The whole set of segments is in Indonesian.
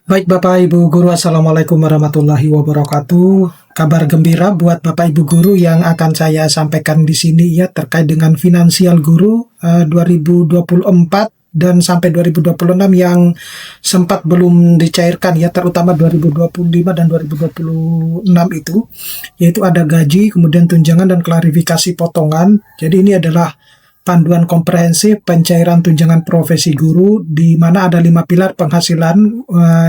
Baik Bapak Ibu Guru, Assalamualaikum warahmatullahi wabarakatuh. Kabar gembira buat Bapak Ibu Guru yang akan saya sampaikan di sini ya terkait dengan finansial guru 2024 dan sampai 2026 yang sempat belum dicairkan ya, terutama 2025 dan 2026 itu, yaitu ada gaji, kemudian tunjangan dan klarifikasi potongan. Jadi ini adalah panduan komprehensif pencairan tunjangan profesi guru, di mana ada 5 pilar penghasilan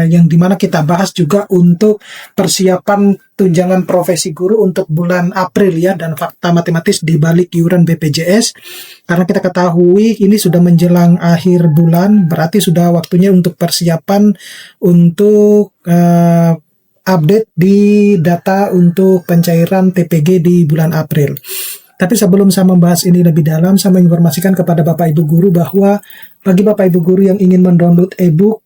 yang dimana kita bahas juga untuk persiapan tunjangan profesi guru untuk bulan April ya, dan fakta matematis di balik iuran BPJS. Karena kita ketahui ini sudah menjelang akhir bulan, berarti sudah waktunya untuk persiapan untuk update di data untuk pencairan TPG di bulan April. Tapi sebelum saya membahas ini lebih dalam, saya menginformasikan kepada Bapak Ibu Guru bahwa bagi Bapak Ibu Guru yang ingin mendownload e-book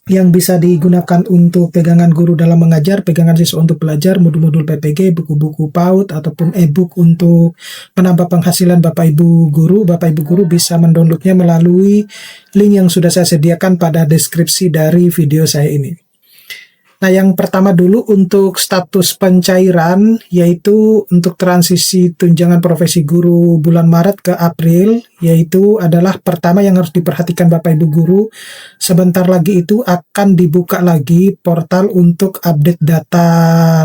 yang bisa digunakan untuk pegangan guru dalam mengajar, pegangan siswa untuk belajar, modul-modul PPG, buku-buku PAUD, ataupun e-book untuk penambah penghasilan Bapak Ibu Guru bisa mendownloadnya melalui link yang sudah saya sediakan pada deskripsi dari video saya ini. Nah, yang pertama dulu untuk status pencairan, yaitu untuk transisi tunjangan profesi guru bulan Maret ke April, yaitu adalah pertama yang harus diperhatikan Bapak Ibu Guru, sebentar lagi itu akan dibuka lagi portal untuk update data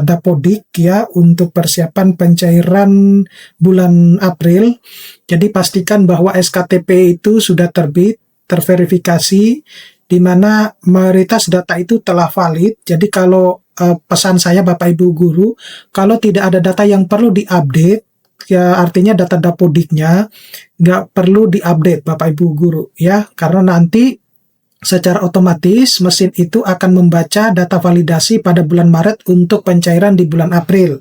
Dapodik ya, untuk persiapan pencairan bulan April. Jadi pastikan bahwa SKTP itu sudah terbit, terverifikasi, di mana mayoritas data itu telah valid. Jadi kalau pesan saya Bapak Ibu Guru, kalau tidak ada data yang perlu diupdate, ya artinya data Dapodiknya nggak perlu diupdate Bapak Ibu Guru ya, karena nanti secara otomatis mesin itu akan membaca data validasi pada bulan Maret untuk pencairan di bulan April.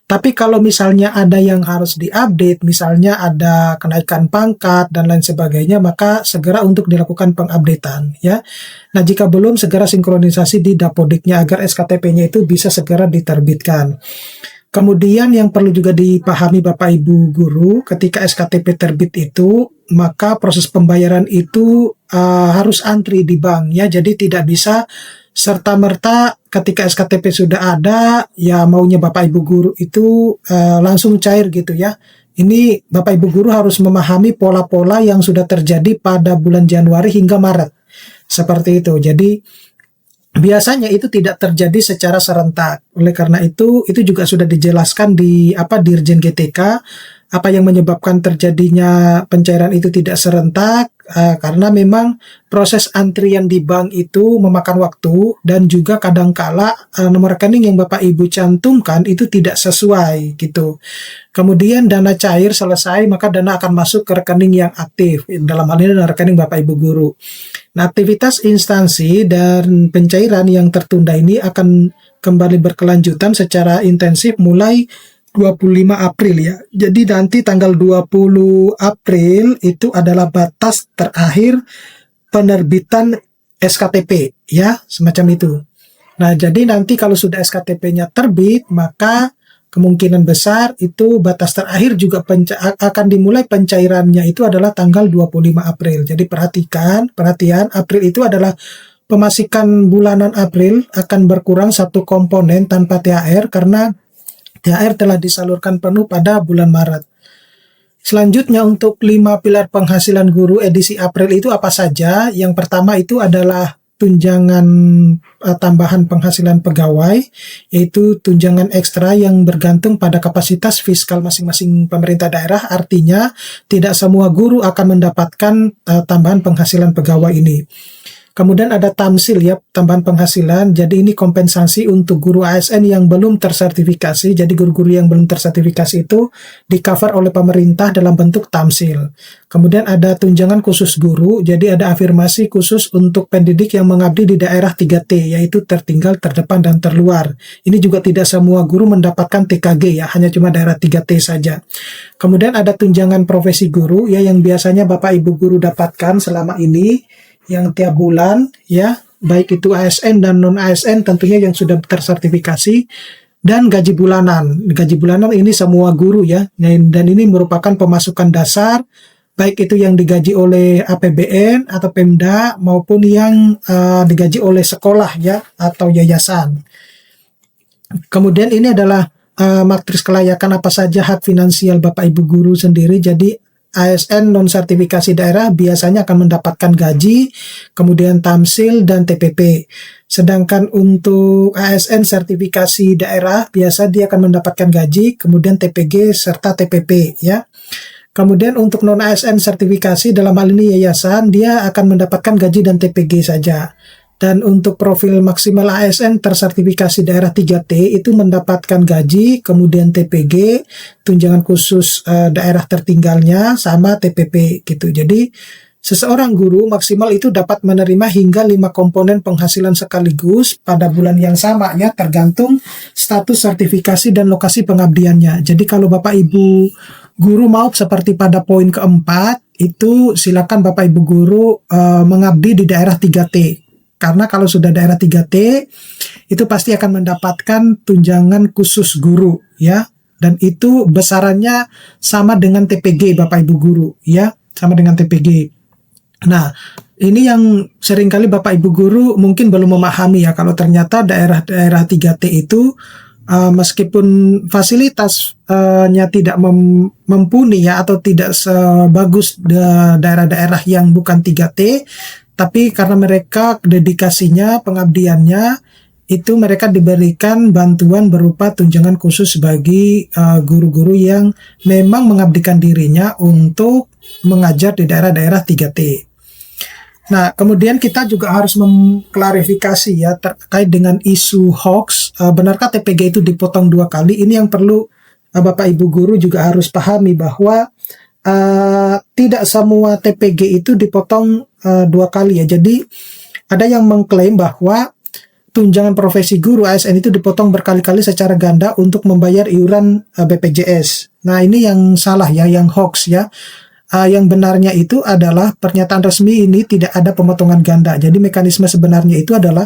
Tapi kalau misalnya ada yang harus diupdate, misalnya ada kenaikan pangkat dan lain sebagainya, maka segera untuk dilakukan pengupdatean ya. Nah, jika belum, segera sinkronisasi di Dapodiknya agar SKTP-nya itu bisa segera diterbitkan. Kemudian yang perlu juga dipahami Bapak Ibu Guru, ketika SKTP terbit itu, maka proses pembayaran itu harus antri di bank ya. Jadi tidak bisa serta-merta ketika SKTP sudah ada, ya maunya Bapak Ibu Guru itu langsung cair gitu ya. Ini Bapak Ibu Guru harus memahami pola-pola yang sudah terjadi pada bulan Januari hingga Maret. Seperti itu. Jadi biasanya itu tidak terjadi secara serentak. Oleh karena itu juga sudah dijelaskan di Dirjen GTK, apa yang menyebabkan terjadinya pencairan itu tidak serentak, karena memang proses antrian di bank itu memakan waktu, dan juga kadangkala nomor rekening yang Bapak Ibu cantumkan itu tidak sesuai gitu. Kemudian dana cair selesai, maka dana akan masuk ke rekening yang aktif, dalam hal ini adalah rekening Bapak Ibu Guru. Nah, aktivitas instansi dan pencairan yang tertunda ini akan kembali berkelanjutan secara intensif mulai 25 April ya. Jadi nanti tanggal 20 April itu adalah batas terakhir penerbitan SKTP ya, semacam itu. Nah, jadi nanti kalau sudah SKTP-nya terbit, maka kemungkinan besar itu batas terakhir juga akan dimulai pencairannya itu adalah tanggal 25 April. Jadi perhatian, April itu adalah pemasukan bulanan April akan berkurang satu komponen tanpa THR karena THR telah disalurkan penuh pada bulan Maret. Selanjutnya untuk 5 pilar penghasilan guru edisi April itu apa saja? Yang pertama itu adalah tunjangan tambahan penghasilan pegawai, yaitu tunjangan ekstra yang bergantung pada kapasitas fiskal masing-masing pemerintah daerah. Artinya tidak semua guru akan mendapatkan tambahan penghasilan pegawai ini. Kemudian ada tamsil ya, tambahan penghasilan. Jadi ini kompensasi untuk guru ASN yang belum tersertifikasi. Jadi guru-guru yang belum tersertifikasi itu di-cover oleh pemerintah dalam bentuk tamsil. Kemudian ada tunjangan khusus guru. Jadi ada afirmasi khusus untuk pendidik yang mengabdi di daerah 3T, yaitu tertinggal, terdepan, dan terluar. Ini juga tidak semua guru mendapatkan TKG ya, hanya cuma daerah 3T saja. Kemudian ada tunjangan profesi guru ya, yang biasanya Bapak Ibu Guru dapatkan selama ini, yang tiap bulan ya, baik itu ASN dan non ASN tentunya yang sudah tersertifikasi, dan gaji bulanan. Gaji bulanan ini semua guru ya, dan ini merupakan pemasukan dasar baik itu yang digaji oleh APBN atau Pemda maupun yang digaji oleh sekolah ya atau yayasan. Kemudian ini adalah matriks kelayakan apa saja hak finansial Bapak Ibu guru sendiri. Jadi ASN non sertifikasi daerah biasanya akan mendapatkan gaji, kemudian tamsil dan TPP. Sedangkan untuk ASN sertifikasi daerah biasa dia akan mendapatkan gaji, kemudian TPG serta TPP ya. Kemudian untuk non ASN sertifikasi dalam hal ini yayasan dia akan mendapatkan gaji dan TPG saja. Dan untuk profil maksimal ASN tersertifikasi daerah 3T itu mendapatkan gaji, kemudian TPG, tunjangan khusus daerah tertinggalnya, sama TPP gitu. Jadi seseorang guru maksimal itu dapat menerima hingga 5 komponen penghasilan sekaligus pada bulan yang sama ya, tergantung status sertifikasi dan lokasi pengabdiannya. Jadi kalau Bapak Ibu guru mau seperti pada poin keempat, itu silakan Bapak Ibu guru mengabdi di daerah 3T. Karena kalau sudah daerah 3T, itu pasti akan mendapatkan tunjangan khusus guru ya. Dan itu besarannya sama dengan TPG Bapak Ibu guru ya, sama dengan TPG. Nah, ini yang seringkali Bapak Ibu guru mungkin belum memahami ya, kalau ternyata daerah-daerah 3T itu meskipun fasilitasnya tidak mumpuni ya, atau tidak sebagus daerah-daerah yang bukan 3T, tapi karena mereka dedikasinya, pengabdiannya, itu mereka diberikan bantuan berupa tunjangan khusus bagi guru-guru yang memang mengabdikan dirinya untuk mengajar di daerah-daerah 3T. Nah, kemudian kita juga harus mengklarifikasi ya terkait dengan isu hoax. Benarkah TPG itu dipotong 2 kali? Ini yang perlu Bapak Ibu guru juga harus pahami bahwa tidak semua TPG itu dipotong 2 kali ya. Jadi ada yang mengklaim bahwa tunjangan profesi guru ASN itu dipotong berkali-kali secara ganda untuk membayar iuran BPJS. Nah, ini yang salah ya, yang hoax ya. Yang benarnya itu adalah pernyataan resmi ini tidak ada pemotongan ganda. Jadi mekanisme sebenarnya itu adalah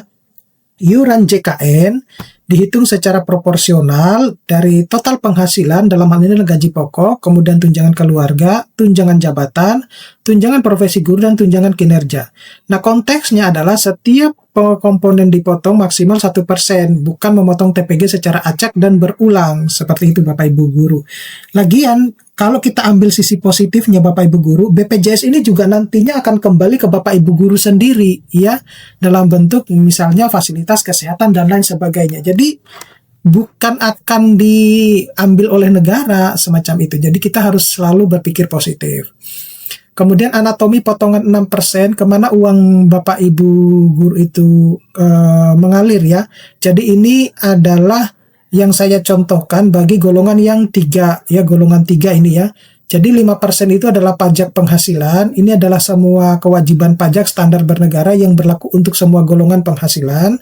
iuran JKN dihitung secara proporsional dari total penghasilan, dalam hal ini gaji pokok, kemudian tunjangan keluarga, tunjangan jabatan, tunjangan profesi guru, dan tunjangan kinerja. Nah, konteksnya adalah setiap komponen dipotong maksimal 1%, bukan memotong TPG secara acak dan berulang, seperti itu Bapak Ibu guru. Lagian, kalau kita ambil sisi positifnya Bapak Ibu guru, BPJS ini juga nantinya akan kembali ke Bapak Ibu guru sendiri ya, dalam bentuk misalnya fasilitas kesehatan dan lain sebagainya. Jadi bukan akan diambil oleh negara semacam itu. Jadi kita harus selalu berpikir positif. Kemudian anatomi potongan 6%, kemana uang Bapak Ibu guru itu mengalir ya. Jadi ini adalah yang saya contohkan bagi golongan yang 3 ya, golongan 3 ini ya. Jadi 5% itu adalah pajak penghasilan. Ini adalah semua kewajiban pajak standar bernegara yang berlaku untuk semua golongan penghasilan.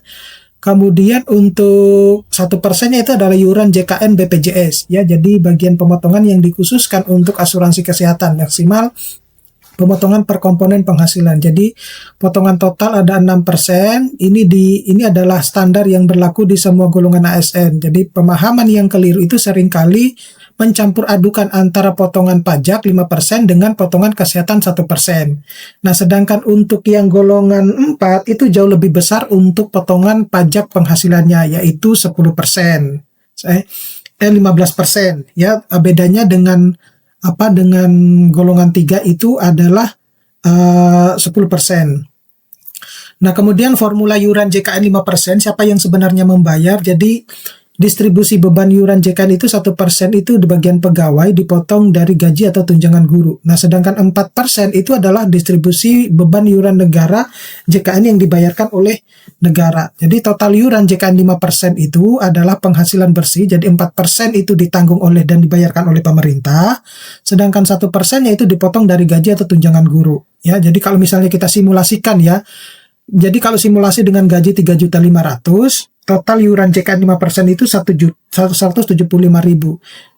Kemudian untuk 1%-nya itu adalah iuran JKN BPJS ya. Jadi bagian pemotongan yang dikhususkan untuk asuransi kesehatan maksimal pemotongan per komponen penghasilan. Jadi potongan total ada 6%. Ini adalah standar yang berlaku di semua golongan ASN. Jadi pemahaman yang keliru itu seringkali mencampur adukan antara potongan pajak 5% dengan potongan kesehatan 1%. Nah, sedangkan untuk yang golongan 4 itu jauh lebih besar untuk potongan pajak penghasilannya, yaitu 10%. 15% ya. Bedanya dengan golongan 3 itu adalah 10%. Nah, kemudian formula iuran JKN 5%, siapa yang sebenarnya membayar? Jadi distribusi beban iuran JKN itu 1% itu di bagian pegawai dipotong dari gaji atau tunjangan guru. Nah, sedangkan 4% itu adalah distribusi beban iuran negara JKN yang dibayarkan oleh negara. Jadi total iuran JKN 5% itu adalah penghasilan bersih. Jadi 4% itu ditanggung oleh dan dibayarkan oleh pemerintah. Sedangkan 1%-nya itu dipotong dari gaji atau tunjangan guru. Ya, jadi kalau misalnya kita simulasikan ya. Jadi kalau simulasi dengan gaji 3.500.000, total iuran JKN 5% itu 175.000.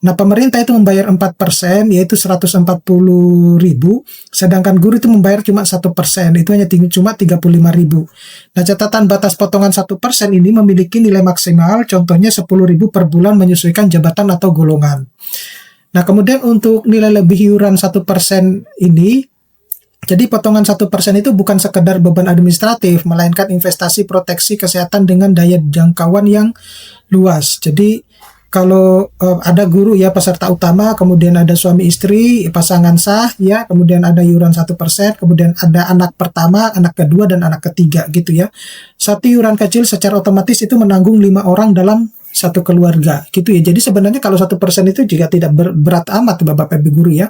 Nah, pemerintah itu membayar 4%, yaitu 140.000, sedangkan guru itu membayar cuma 1%, itu hanya cuma 35.000. Nah, catatan batas potongan 1% ini memiliki nilai maksimal, contohnya 10.000 per bulan menyesuaikan jabatan atau golongan. Nah, kemudian untuk nilai lebih iuran 1% ini, jadi potongan 1% itu bukan sekedar beban administratif, melainkan investasi proteksi kesehatan dengan daya jangkauan yang luas. Jadi kalau ada guru ya peserta utama, kemudian ada suami istri, pasangan sah ya, kemudian ada iuran 1%, kemudian ada anak pertama, anak kedua, dan anak ketiga gitu ya. Satu iuran kecil secara otomatis itu menanggung 5 orang dalam satu keluarga gitu ya. Jadi sebenarnya kalau 1% itu juga tidak berat amat Bapak Ibu guru ya.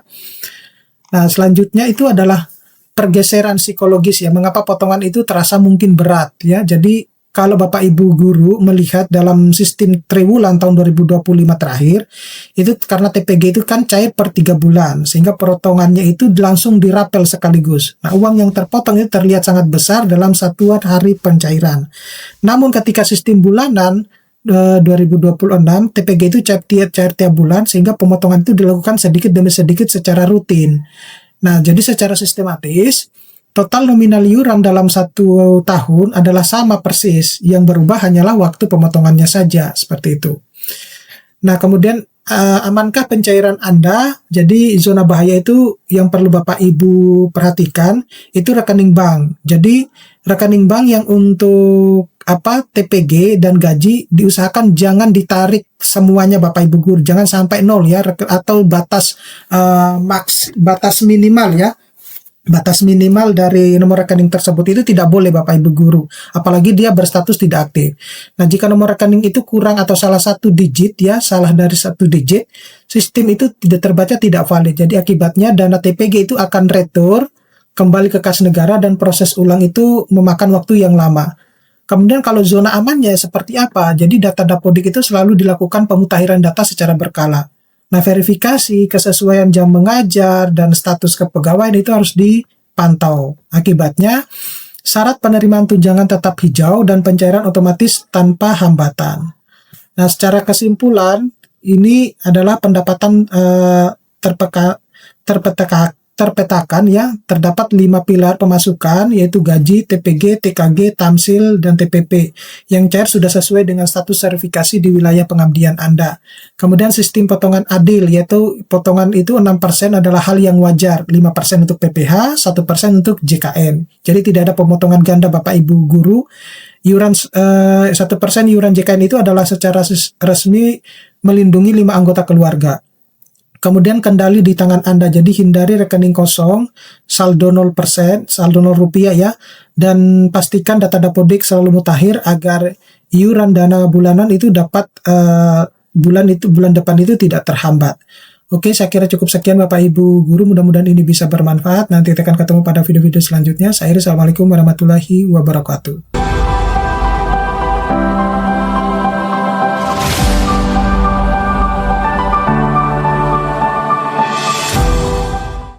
Nah, selanjutnya itu adalah pergeseran psikologis ya. Mengapa potongan itu terasa mungkin berat ya. Jadi kalau Bapak Ibu guru melihat dalam sistem triwulan tahun 2025 terakhir, itu karena TPG itu kan cair per 3 bulan, sehingga potongannya itu langsung dirapel sekaligus. Nah, uang yang terpotong itu terlihat sangat besar dalam satuan hari pencairan. Namun ketika sistem bulanan 2026, TPG itu cair tiap bulan, sehingga pemotongan itu dilakukan sedikit demi sedikit secara rutin. Nah, jadi secara sistematis, total nominal iuran dalam 1 tahun adalah sama persis, yang berubah hanyalah waktu pemotongannya saja, seperti itu. Nah, kemudian amankah pencairan Anda? Jadi zona bahaya itu yang perlu Bapak Ibu perhatikan, itu rekening bank. Jadi rekening bank yang untuk TPG dan gaji diusahakan jangan ditarik semuanya Bapak Ibu guru, jangan sampai 0 ya, atau batas batas minimal ya. Batas minimal dari nomor rekening tersebut itu tidak boleh Bapak Ibu guru, apalagi dia berstatus tidak aktif. Nah, jika nomor rekening itu kurang atau salah satu digit ya, salah dari 1 digit, sistem itu tidak terbaca, tidak valid. Jadi akibatnya dana TPG itu akan retur kembali ke kas negara dan proses ulang itu memakan waktu yang lama. Kemudian kalau zona amannya seperti apa? Jadi data Dapodik itu selalu dilakukan pemutahiran data secara berkala. Nah, verifikasi kesesuaian jam mengajar dan status kepegawaian itu harus dipantau. Akibatnya, syarat penerimaan tunjangan tetap hijau dan pencairan otomatis tanpa hambatan. Nah, secara kesimpulan, ini adalah pendapatan terpetakan ya, terdapat 5 pilar pemasukan, yaitu gaji, TPG, TKG, Tamsil, dan TPP yang cair sudah sesuai dengan status verifikasi di wilayah pengabdian Anda. Kemudian sistem potongan adil, yaitu potongan itu 6% adalah hal yang wajar, 5% untuk PPH, 1% untuk JKN. Jadi tidak ada pemotongan ganda Bapak Ibu guru. Iuran 1% iuran JKN itu adalah secara resmi melindungi 5 anggota keluarga. Kemudian kendali di tangan Anda, jadi hindari rekening kosong, saldo 0%, saldo 0 rupiah ya, dan pastikan data Dapodik selalu mutakhir agar iuran dana bulanan itu dapat bulan depan itu tidak terhambat. Oke, saya kira cukup sekian Bapak Ibu guru, mudah-mudahan ini bisa bermanfaat. Nanti kita akan ketemu pada video-video selanjutnya. Saya Iris, Assalamualaikum warahmatullahi wabarakatuh.